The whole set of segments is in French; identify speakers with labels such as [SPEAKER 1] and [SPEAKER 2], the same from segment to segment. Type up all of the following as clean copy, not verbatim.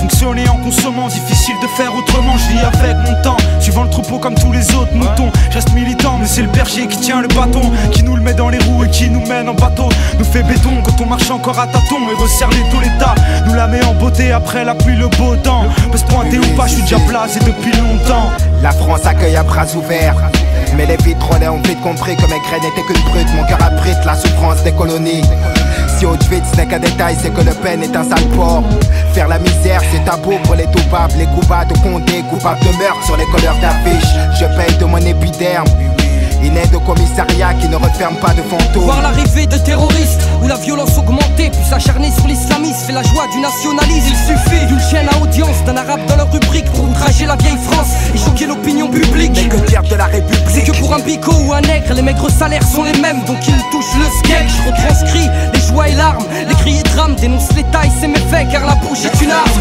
[SPEAKER 1] Fonctionner en consommant, difficile de faire autrement. Je vis avec mon temps, suivant le troupeau comme tous les autres moutons. Je reste militant, mais c'est le berger qui tient le bâton, qui nous le met dans les roues et qui nous mène en bateau. Nous fait béton quand on marche encore à tâtons et resserre les taux l'état. Nous la met en beauté après la pluie, le beau temps. Peut se pointer ou pas, je suis déjà placé depuis longtemps.
[SPEAKER 2] La France accueille à bras ouverts, mais les vitrolets ont vite compris que mes graines n'étaient qu'une brute. Mon cœur abrite la souffrance des colonies. Si Auschwitz n'est qu'un détail, c'est que Le Pen est un sale porc. Faire la misère, c'est tabou pour les toupables, les coupables de Condé, coupables de meurtre sur les couleurs d'affiches. Je paye de mon épiderme une aide au commissariat qui ne referme pas de fantômes.
[SPEAKER 3] Voir l'arrivée de terroristes où la violence augmentée, puis s'acharner sur l'islamisme fait la joie du nationalisme. Il suffit d'une chaîne à audience, d'un arabe dans leur rubrique pour outrager la vieille France et choquer l'opinion publique.
[SPEAKER 2] Mais que dire de la République?
[SPEAKER 3] C'est que pour un bico ou un nègre, les maigres salaires sont les mêmes, donc ils touchent le sketch. Je retranscris les joies et larmes, les cris et drames, dénonce les tailles, c'est méfait car la bouche est une arme.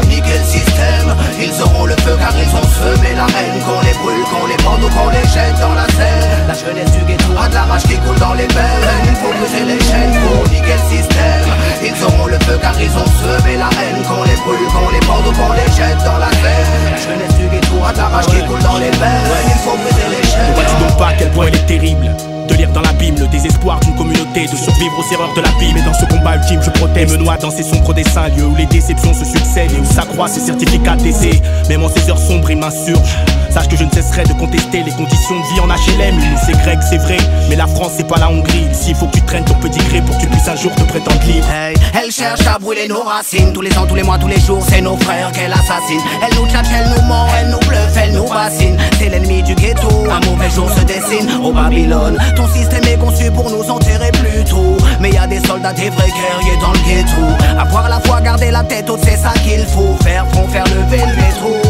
[SPEAKER 4] Niquer le système, ils auront le feu car ils ont semé la haine. Qu'on les brûle, qu'on les pende ou qu'on les jette dans la Seine. La jeunesse du ghetto a de la rage qui coule dans les veines. Il faut briser les chaînes pour niquer le système. Ils auront le feu car ils ont semé la haine. Qu'on les brûle, qu'on les pende ou qu'on les jette dans la Seine. La jeunesse du ghetto a de la rage qui coule dans les veines. Il faut briser les chaînes.
[SPEAKER 5] Ne vois-tu donc pas à quel point il est terrible de lire dans l'abîme le désespoir d'une communauté, de survivre aux erreurs de la vie. Mais dans ce combat ultime, je protège, me noie dans ces sombres dessins, lieux où les déceptions se succèdent et où s'accroissent ces certificats d'essai. Même en ces heures sombres, il m'insurge. Sache que je ne cesserai de contester les conditions de vie en HLM. C'est grec, c'est vrai, mais la France c'est pas la Hongrie. Ici il faut que tu traînes ton petit gré pour que tu puisses un jour te prétendre libre.
[SPEAKER 4] Hey, elle cherche à brûler nos racines. Tous les ans, tous les mois, tous les jours, c'est nos frères qu'elle assassine. Elle nous tchatche, elle nous ment, elle nous bluffe, elle nous bassine. C'est l'ennemi du ghetto, un mauvais jour se dessine au Babylone. Ton système est conçu pour nous enterrer plus tôt. Mais y a des soldats, des vrais guerriers dans le ghetto. Avoir la foi, garder la tête haute, c'est ça qu'il faut. Faire front, faire lever le métro.